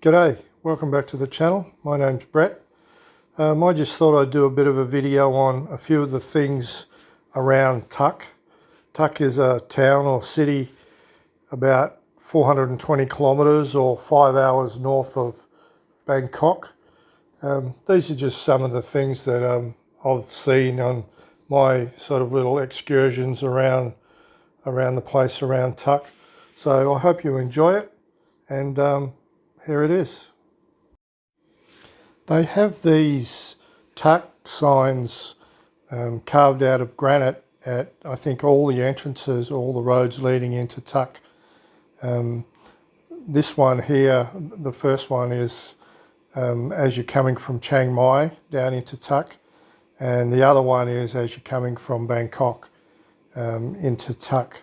G'day, welcome back to the channel. My name's Brett. I just thought I'd do a bit of a video on a few of the things around Tuk. Tuk is a town or city about 420 kilometres or 5 hours north of Bangkok. These are just some of the things that I've seen on my sort of little excursions around the place around Tuk. So I hope you enjoy it, and here it is. They have these Tuk signs carved out of granite at, I think, all the entrances, all the roads leading into Tuk. This one here, the first one is as you're coming from Chiang Mai down into Tuk, and the other one is as you're coming from Bangkok into Tuk.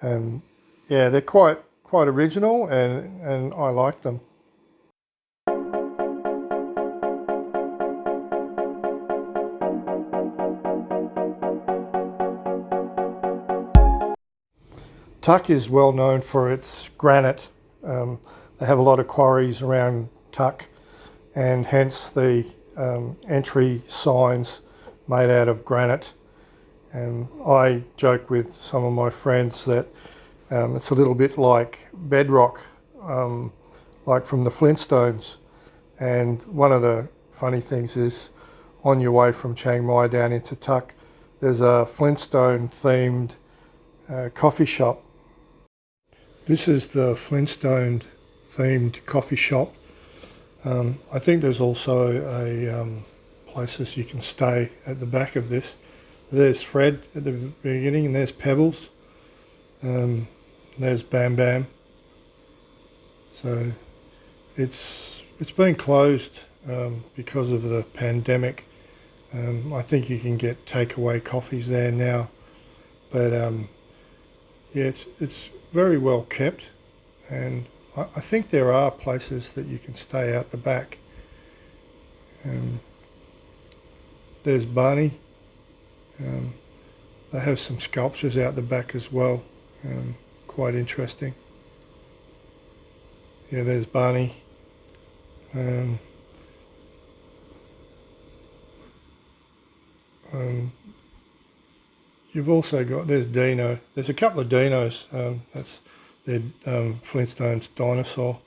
Yeah, they're quite original, and I like them. Tuk is well known for its granite. They have a lot of quarries around Tuk, and hence the entry signs made out of granite. And I joke with some of my friends that it's a little bit like bedrock, like from the Flintstones. And one of the funny things is, on your way from Chiang Mai down into Tuk, there's a Flintstone themed coffee shop. This is the Flintstoned themed coffee shop. I think there's also a places you can stay at the back of this. There's Fred at the beginning, and there's Pebbles. There's Bam Bam. So it's been closed because of the pandemic. I think you can get takeaway coffees there now, but yeah, it's very well kept, and I think there are places that you can stay out the back. There's Barney. They have some sculptures out the back as well, quite interesting. Yeah, there's Barney. You've also got, there's Dino. There's a couple of dinos. That's their Flintstones dinosaur.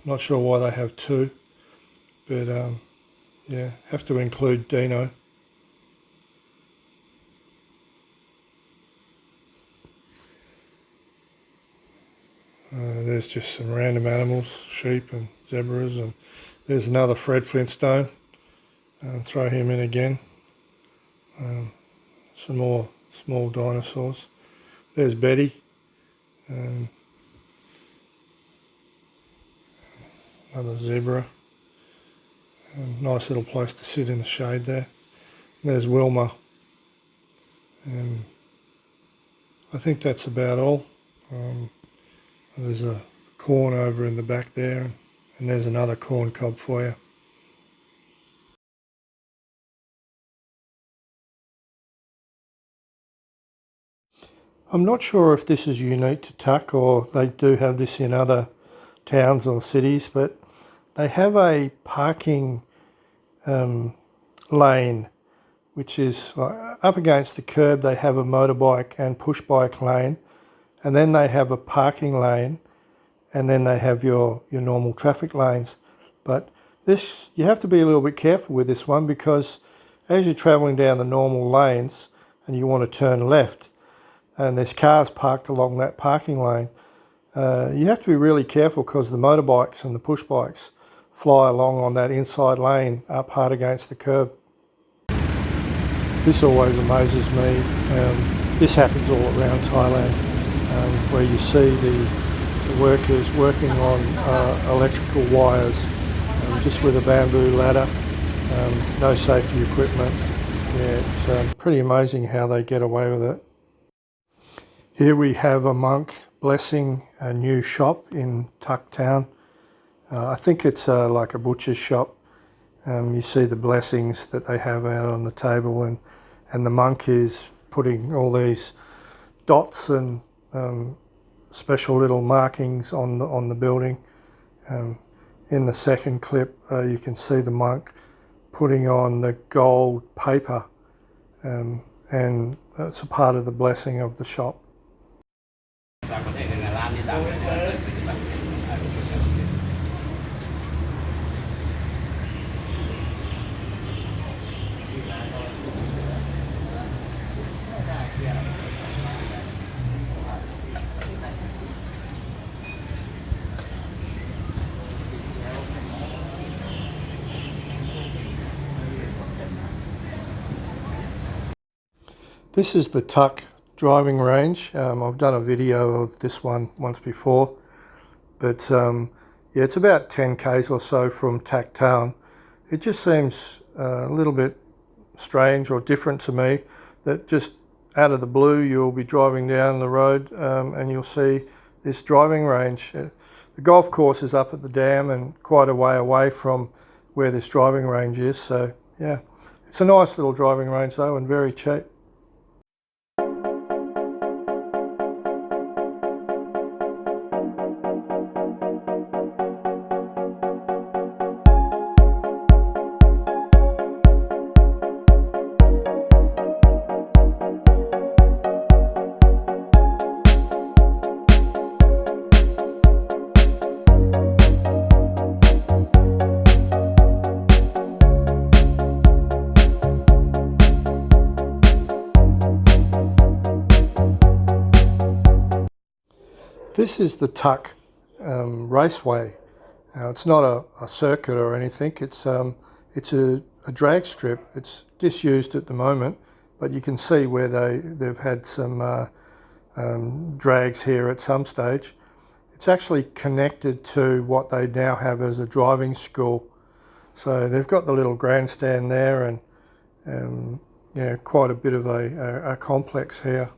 Not sure why they have two, but yeah, have to include Dino. There's just some random animals, sheep and zebras, and there's another Fred Flintstone. Throw him in again. Some more small dinosaurs. There's Betty. Another zebra. Nice little place to sit in the shade there. There's Wilma. I think that's about all. There's a corn over in the back there, and there's another corn cob for you. I'm not sure if this is unique to Tuk or they do have this in other towns or cities, but they have a parking lane, which is up against the curb. They have a motorbike and push bike lane, and then they have a parking lane, and then they have your normal traffic lanes. But this, you have to be a little bit careful with this one, because as you're travelling down the normal lanes and you want to turn left, and there's cars parked along that parking lane, you have to be really careful, because the motorbikes and the push bikes fly along on that inside lane up hard against the curb. This always amazes me. This happens all around Thailand, where you see the workers working on electrical wires just with a bamboo ladder, no safety equipment. Yeah, it's pretty amazing how they get away with it. Here we have a monk blessing a new shop in Tuk town. I think it's like a butcher's shop. You see the blessings that they have out on the table, and the monk is putting all these dots and special little markings on the building, In the second clip, you can see the monk putting on the gold paper, and it's a part of the blessing of the shop. This is the Tuck driving range. I've done a video of this one once before, but yeah, it's about 10 k's or so from Tuck Town. It just seems a little bit strange or different to me that just out of the blue you'll be driving down the road and you'll see this driving range. The golf course is up at the dam and quite a way away from where this driving range is, so yeah, it's a nice little driving range though, and very cheap. This is the Tuck Raceway. Now, it's not a circuit or anything. It's a drag strip. It's disused at the moment, but you can see where they've had some drags here at some stage. It's actually connected to what they now have as a driving school. So they've got the little grandstand there, and yeah, quite a bit of a complex here.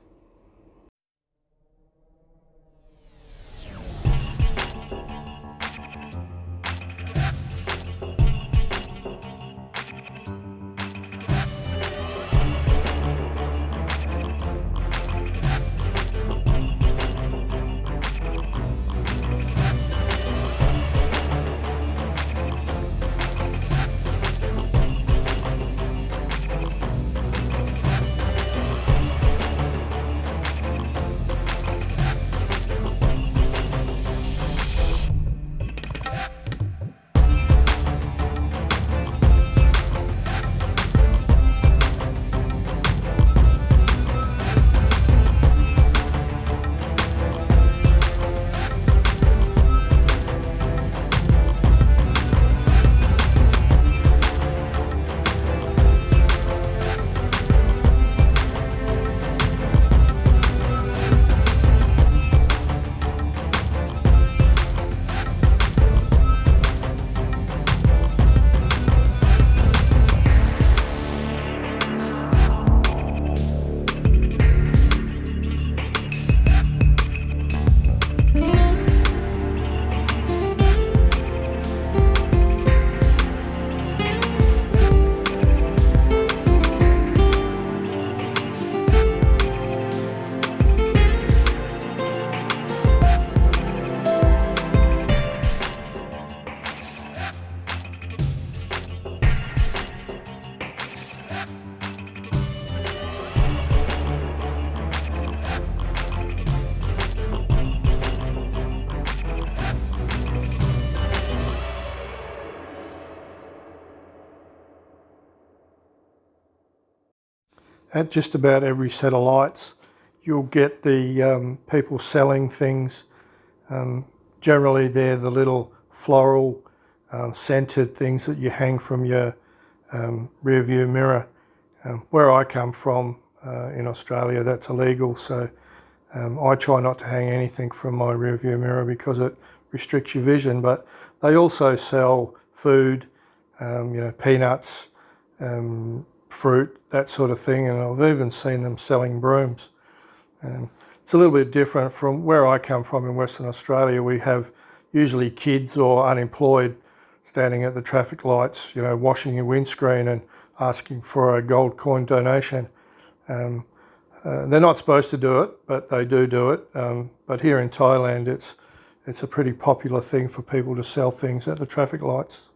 At just about every set of lights, you'll get the people selling things. Generally, they're the little floral scented things that you hang from your rear view mirror. Where I come from in Australia, that's illegal, so I try not to hang anything from my rear view mirror because it restricts your vision. But they also sell food, peanuts, fruit, that sort of thing, and I've even seen them selling brooms. It's a little bit different from where I come from in Western Australia. We have usually kids or unemployed standing at the traffic lights, washing your windscreen and asking for a gold coin donation. They're not supposed to do it, but they do it. But here in Thailand, it's it's a pretty popular thing for people to sell things at the traffic lights.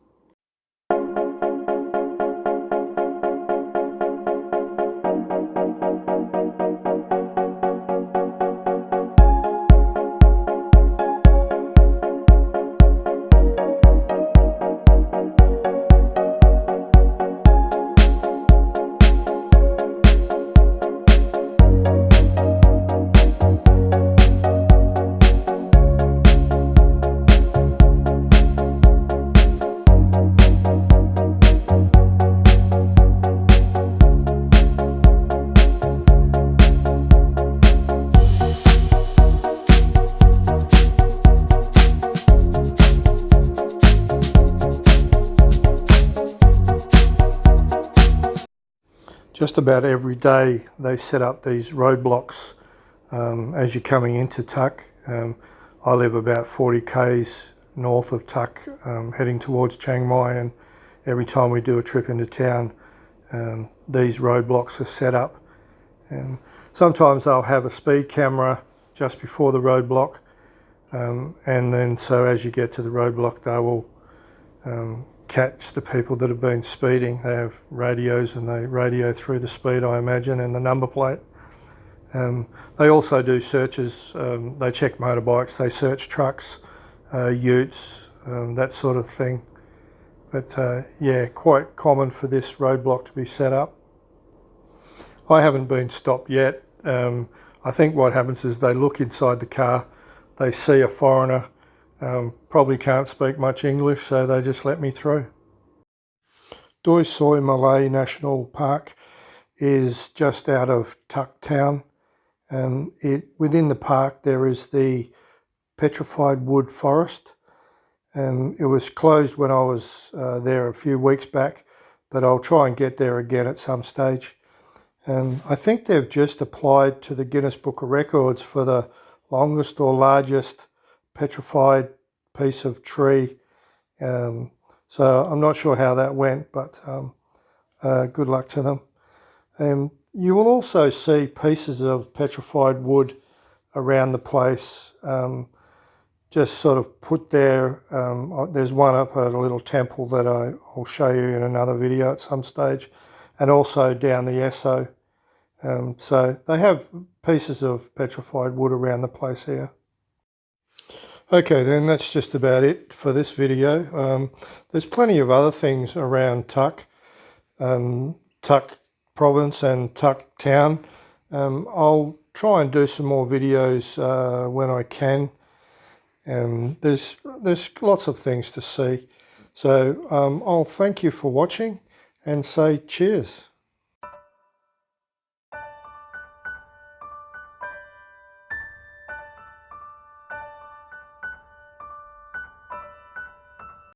Just about every day they set up these roadblocks as you're coming into Tuck. I live about 40 k's north of Tuck, heading towards Chiang Mai, and every time we do a trip into town, these roadblocks are set up. Sometimes they'll have a speed camera just before the roadblock, and then so as you get to the roadblock they will catch the people that have been speeding. They have radios and they radio through the speed, I imagine, and the number plate. They also do searches. They check motorbikes, they search trucks, utes, that sort of thing. But yeah, quite common for this roadblock to be set up. I haven't been stopped yet. I think what happens is they look inside the car, they see a foreigner, probably can't speak much English, so they just let me through. Doi Soi Malay National Park is just out of Tuck town. Within the park there is the Petrified Wood forest. It was closed when I was there a few weeks back, but I'll try and get there again at some stage. I think they've just applied to the Guinness Book of Records for the longest or largest petrified piece of tree. So I'm not sure how that went, but good luck to them. You will also see pieces of petrified wood around the place, just sort of put there. There's one up at a little temple that I'll show you in another video at some stage, and also down the Esso. So they have pieces of petrified wood around the place here. Okay, then that's just about it for this video. There's plenty of other things around Tuck, Tuck province and Tuck town. I'll try and do some more videos when I can. There's lots of things to see. So I'll thank you for watching and say cheers.